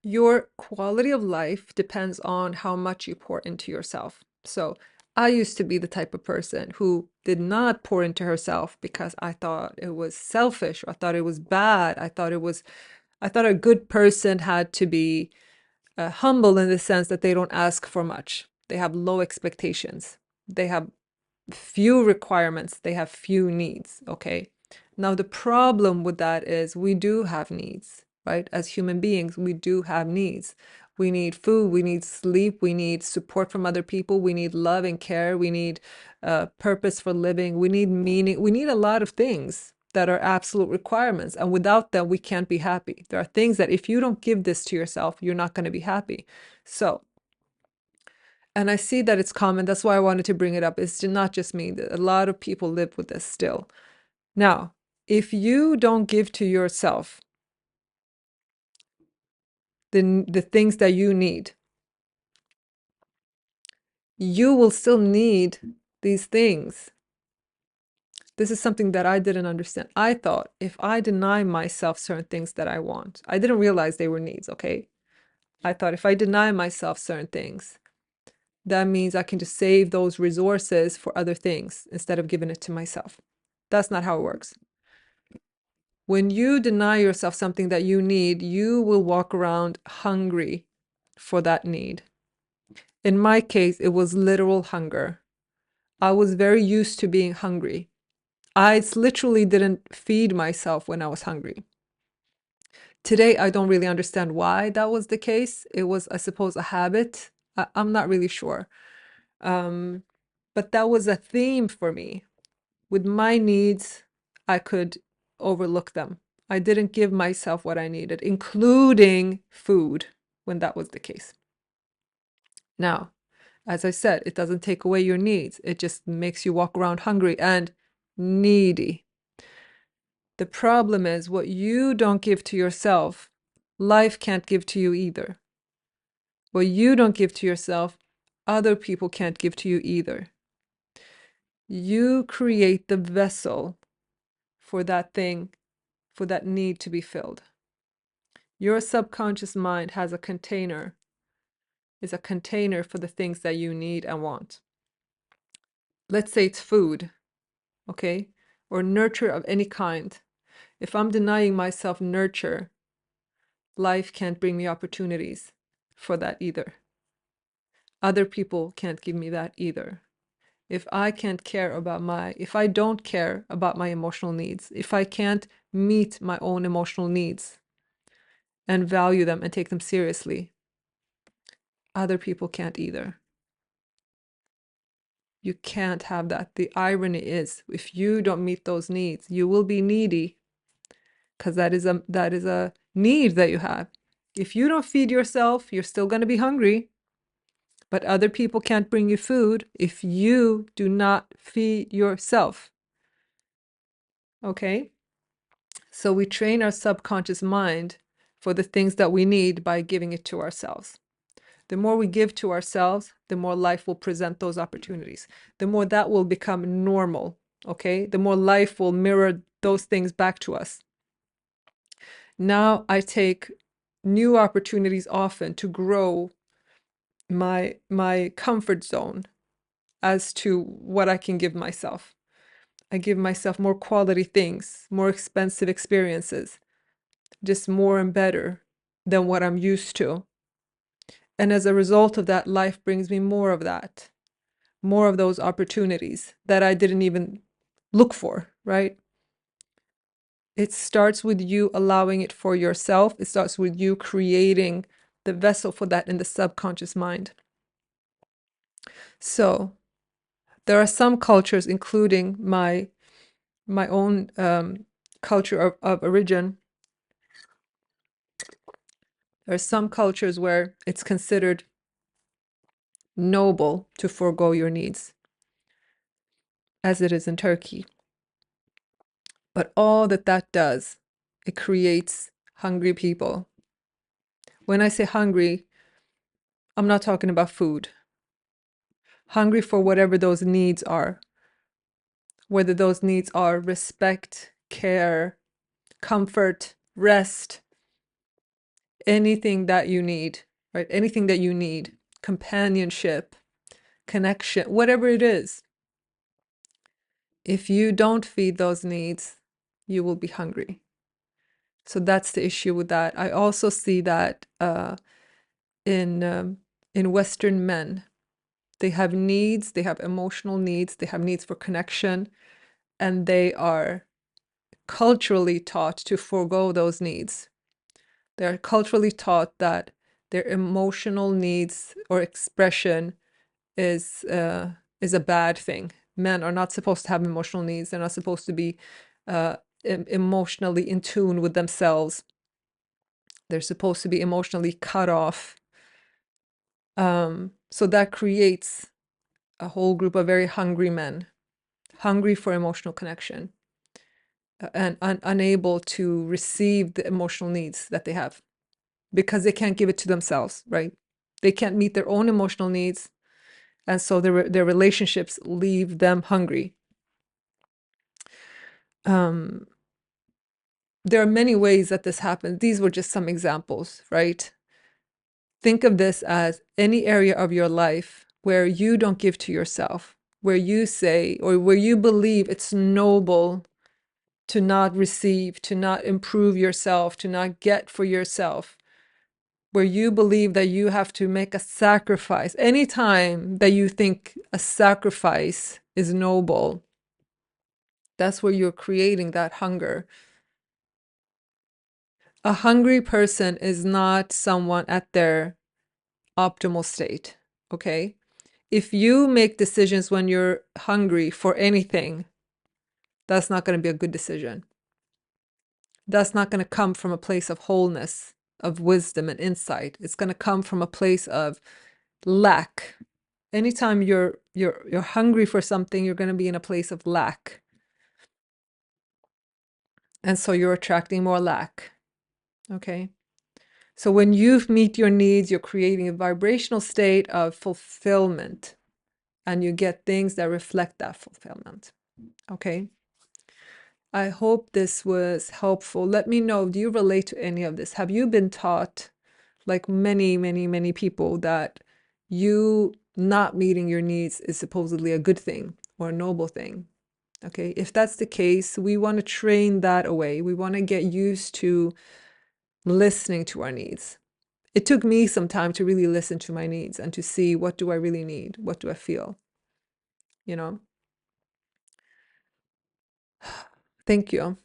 Your quality of life depends on how much you pour into yourself. So I used to be the type of person who did not pour into herself because I thought it was selfish, or I thought it was bad. I thought a good person had to be humble in the sense that they don't ask for much. They have low expectations. They have few requirements. They have few needs. Okay. Now, the problem with that is we do have needs, right? As human beings, we do have needs. We need food, we need sleep, we need support from other people, we need love and care, we need purpose for living, we need meaning, we need a lot of things that are absolute requirements. And without them, we can't be happy. There are things that if you don't give this to yourself, you're not going to be happy. So, and I see that it's common. That's why I wanted to bring it up. It's not just me. A lot of people live with this still. Now, if you don't give to yourself the things that you need, you will still need these things. This is something that I didn't understand. I thought if I deny myself certain things that I want, I didn't realize they were needs, okay? I thought if I deny myself certain things, that means I can just save those resources for other things instead of giving it to myself. That's not how it works. When you deny yourself something that you need, you will walk around hungry for that need. In my case, it was literal hunger. I was very used to being hungry. I literally didn't feed myself when I was hungry. Today, I don't really understand why that was the case. It was, I suppose, a habit. I'm not really sure. Um, but that was a theme for me. With my needs, I could overlook them. I didn't give myself what I needed, including food, when that was the case. Now, as I said, it doesn't take away your needs. It just makes you walk around hungry and needy. The problem is what you don't give to yourself, life can't give to you either. What you don't give to yourself, other people can't give to you either. You create the vessel for that thing, for that need to be filled. Your subconscious mind has a container, is a container for the things that you need and want. Let's say it's food, okay? Or nurture of any kind. If I'm denying myself nurture, life can't bring me opportunities for that either. Other people can't give me that either. If I don't care about my emotional needs, if I can't meet my own emotional needs and value them and take them seriously, other people can't either. You can't have that. The irony is, if you don't meet those needs, you will be needy, because that is a need that you have. If you don't feed yourself, you're still going to be hungry. But other people can't bring you food if you do not feed yourself. Okay? So we train our subconscious mind for the things that we need by giving it to ourselves. The more we give to ourselves, the more life will present those opportunities. The more that will become normal. Okay? The more life will mirror those things back to us. Now I take new opportunities often to grow my comfort zone as to what I can give myself. I give myself more quality things, more expensive experiences, just more and better than what I'm used to. And as a result of that, life brings me more of that, more of those opportunities that I didn't even look for, right? It starts with you allowing it for yourself. It starts with you creating the vessel for that in the subconscious mind. So there are some cultures, including my own culture of origin. There are some cultures where it's considered noble to forego your needs, as it is in Turkey. But all that does, it creates hungry people. When I say hungry, I'm not talking about food. Hungry for whatever those needs are, whether those needs are respect, care, comfort, rest, anything that you need, right? Anything that you need, companionship, connection, whatever it is. If you don't feed those needs, you will be hungry. So that's the issue with that. I also see that in Western men. They have needs, they have emotional needs, they have needs for connection, and they are culturally taught to forego those needs. They are culturally taught that their emotional needs or expression is a bad thing. Men are not supposed to have emotional needs. They're not supposed to be emotionally in tune with themselves. They're supposed to be emotionally cut off. So that creates a whole group of very hungry men, hungry for emotional connection, and unable to receive the emotional needs that they have because they can't give it to themselves, right? They can't meet their own emotional needs, and so their relationships leave them hungry. There are many ways that this happens. These were just some examples, right? Think of this as any area of your life where you don't give to yourself, where you say or where you believe it's noble to not receive, to not improve yourself, to not get for yourself, where you believe that you have to make a sacrifice. Anytime that you think a sacrifice is noble, that's where you're creating that hunger. A hungry person is not someone at their optimal state, okay? If you make decisions when you're hungry for anything, that's not going to be a good decision. That's not going to come from a place of wholeness, of wisdom and insight. It's going to come from a place of lack. Anytime you're hungry for something, you're going to be in a place of lack. And so you're attracting more lack. Okay? So when you meet your needs, you're creating a vibrational state of fulfillment, and you get things that reflect that fulfillment. Okay? I hope this was helpful. Let me know, do you relate to any of this? Have you been taught, like many people, that you not meeting your needs is supposedly a good thing or a noble thing? Okay, if that's the case, we want to train that away. We want to get used to listening to our needs. It took me some time to really listen to my needs and to see, what do I really need? What do I feel? You know? Thank you.